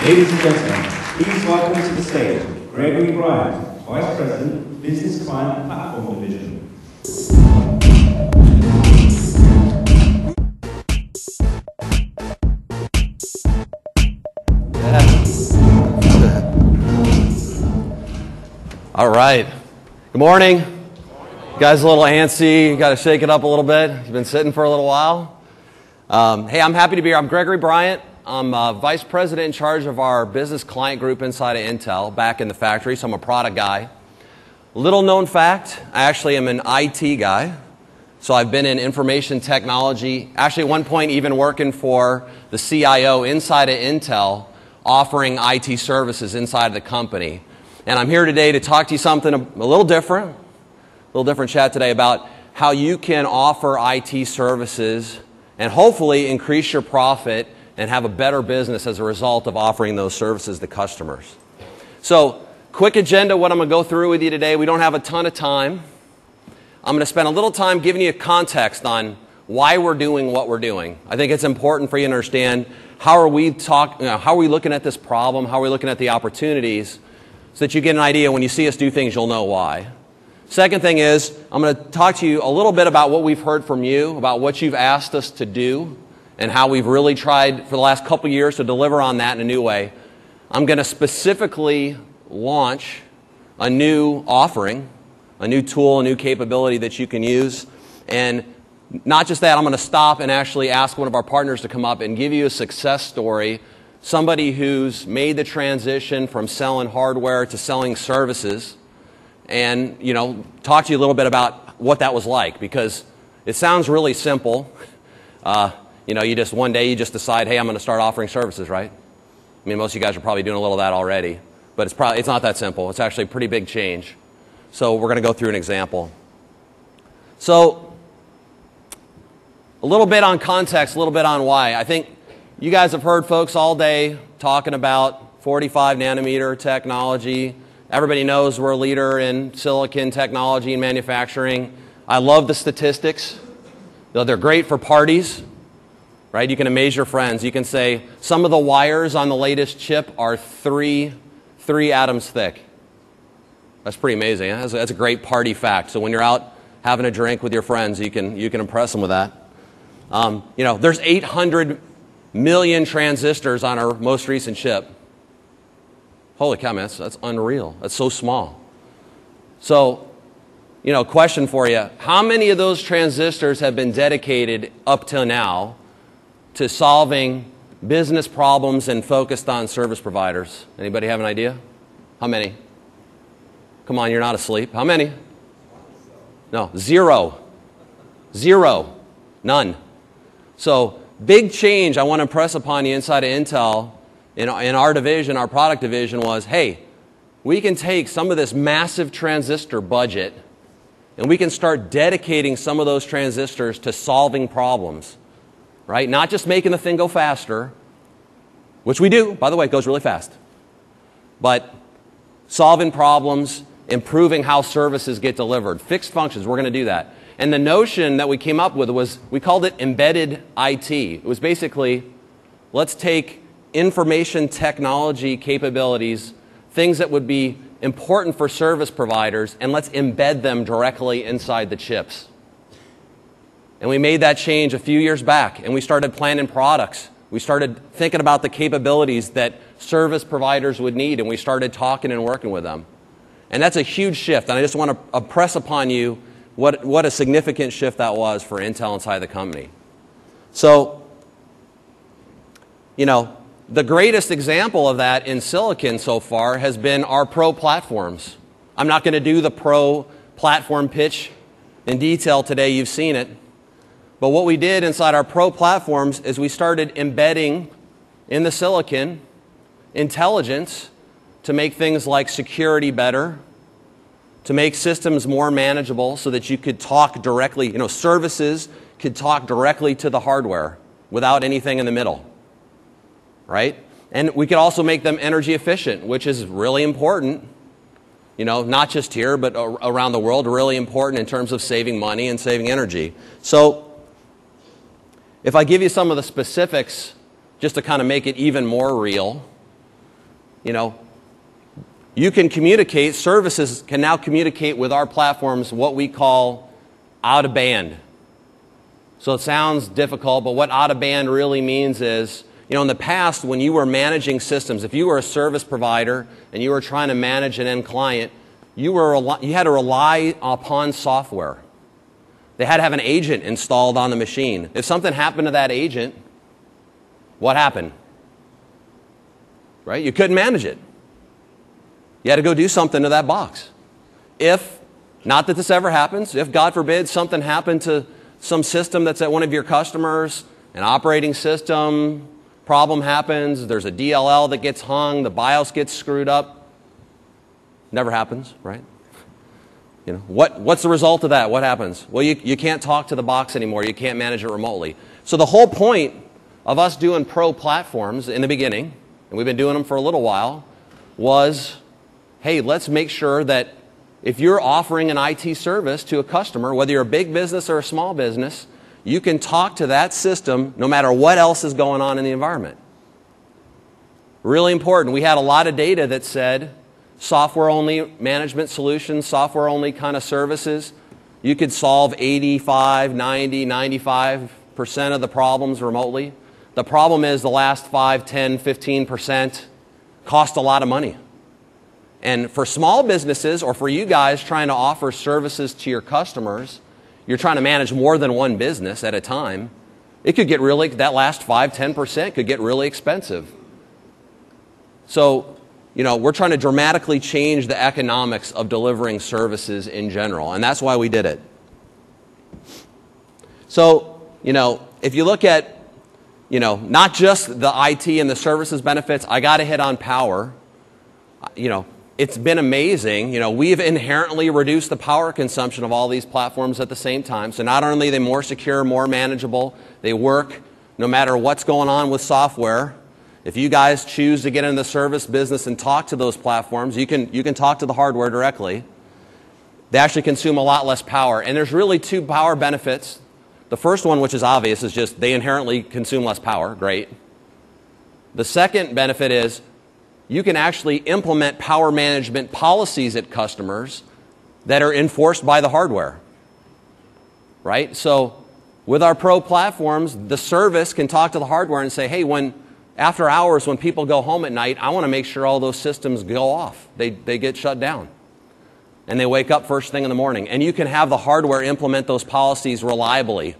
Ladies and gentlemen, please welcome to the stage Gregory Bryant, Vice President, Business Client Platform Division. All right. Good morning. You guys a little antsy. You got to shake it up a little bit. You've been sitting for a little while. Hey, I'm happy to be here. I'm Gregory Bryant. I'm Vice President in charge of our business client group inside of Intel, back in the factory, so I'm a product guy. Little known fact, I actually am an IT guy. So I've been in information technology, actually at one point even working for the CIO inside of Intel, offering IT services inside of the company. And I'm here today to talk to you something a little different chat today about how you can offer IT services and hopefully increase your profit and have a better business as a result of offering those services to customers. So, quick agenda, what I'm going to go through with you today. We don't have a ton of time. I'm going to spend a little time giving you a context on why we're doing what we're doing. I think it's important for you to understand how are we looking at this problem, how are we looking at the opportunities, so that you get an idea when you see us do things, you'll know why. Second thing is, I'm going to talk to you a little bit about what we've heard from you, about what you've asked us to do, and how we've really tried for the last couple years to deliver on that in a new way. I'm going to specifically launch a new offering, a new tool, a new capability that you can use. And not just that, I'm going to stop and actually ask one of our partners to come up and give you a success story, somebody who's made the transition from selling hardware to selling services, and talk to you a little bit about what that was like, because it sounds really simple. One day you just decide, hey, I'm going to start offering services, right? I mean, most of you guys are probably doing a little of that already, but it's not that simple. It's actually a pretty big change. So we're going to go through an example. So a little bit on context, a little bit on why. I think you guys have heard folks all day talking about 45 nanometer technology. Everybody knows we're a leader in silicon technology and manufacturing. I love the statistics. They're great for parties. Right? You can amaze your friends. You can say some of the wires on the latest chip are three atoms thick. That's pretty amazing. Huh? That's a great party fact. So when you're out having a drink with your friends, you can impress them with that. There's 800 million transistors on our most recent chip. Holy cow, man, that's unreal. That's so small. So, question for you. How many of those transistors have been dedicated up till now to solving business problems and focused on service providers? Anybody have an idea? How many? Come on, you're not asleep. How many? No, zero. Zero. None. So, big change I want to impress upon you inside of Intel in our division, our product division, was, hey, we can take some of this massive transistor budget and we can start dedicating some of those transistors to solving problems. Right? Not just making the thing go faster, which we do, by the way, it goes really fast, but solving problems, improving how services get delivered, fixed functions, we're going to do that. And the notion that we came up with was, we called it embedded IT. It was basically, let's take information technology capabilities, things that would be important for service providers, and let's embed them directly inside the chips. And we made that change a few years back, and we started planning products. We started thinking about the capabilities that service providers would need, and we started talking and working with them. And that's a huge shift, and I just want to impress upon you what a significant shift that was for Intel inside the company. So, the greatest example of that in silicon so far has been our Pro platforms. I'm not going to do the Pro platform pitch in detail today. You've seen it. But what we did inside our Pro platforms is we started embedding in the silicon intelligence to make things like security better, to make systems more manageable so that you could talk directly, services could talk directly to the hardware without anything in the middle, right? And we could also make them energy efficient, which is really important, not just here, but around the world, really important in terms of saving money and saving energy. So, if I give you some of the specifics, just to kind of make it even more real, you know, you can communicate, services can now communicate with our platforms what we call out of band. So it sounds difficult, but what out of band really means is, you know, in the past when you were managing systems, if you were a service provider and you were trying to manage an end client, you had to rely upon software. They had to have an agent installed on the machine. If something happened to that agent, what happened? Right? You couldn't manage it. You had to go do something to that box. If, not that this ever happens, if God forbid something happened to some system that's at one of your customers, an operating system, problem happens, there's a DLL that gets hung, the BIOS gets screwed up. Never happens, right? You know, what's the result of that? What happens? Well, you can't talk to the box anymore. You can't manage it remotely. So the whole point of us doing pro platforms in the beginning, and we've been doing them for a little while, was, hey, let's make sure that if you're offering an IT service to a customer, whether you're a big business or a small business, you can talk to that system no matter what else is going on in the environment. Really important. We had a lot of data that said software-only management solutions, software-only kind of services, you could solve 85, 90, 95% of the problems remotely. The problem is the last 5, 10, 15% cost a lot of money. And for small businesses, or for you guys trying to offer services to your customers, you're trying to manage more than one business at a time, it could get really, that last 5, 10% could get really expensive. So, you know, we're trying to dramatically change the economics of delivering services in general, and that's why we did it. So, you know, if you look at, you know, not just the IT and the services benefits, I got to hit on power. You know, it's been amazing. You know, we've inherently reduced the power consumption of all these platforms at the same time. So not only are they more secure, more manageable, they work no matter what's going on with software. If you guys choose to get into the service business and talk to those platforms, you can talk to the hardware directly. They actually consume a lot less power. And there's really two power benefits. The first one, which is obvious, is just they inherently consume less power. Great. The second benefit is you can actually implement power management policies at customers that are enforced by the hardware, right? So with our pro platforms, the service can talk to the hardware and say, hey, after hours, when people go home at night, I want to make sure all those systems go off. They get shut down. And they wake up first thing in the morning. And you can have the hardware implement those policies reliably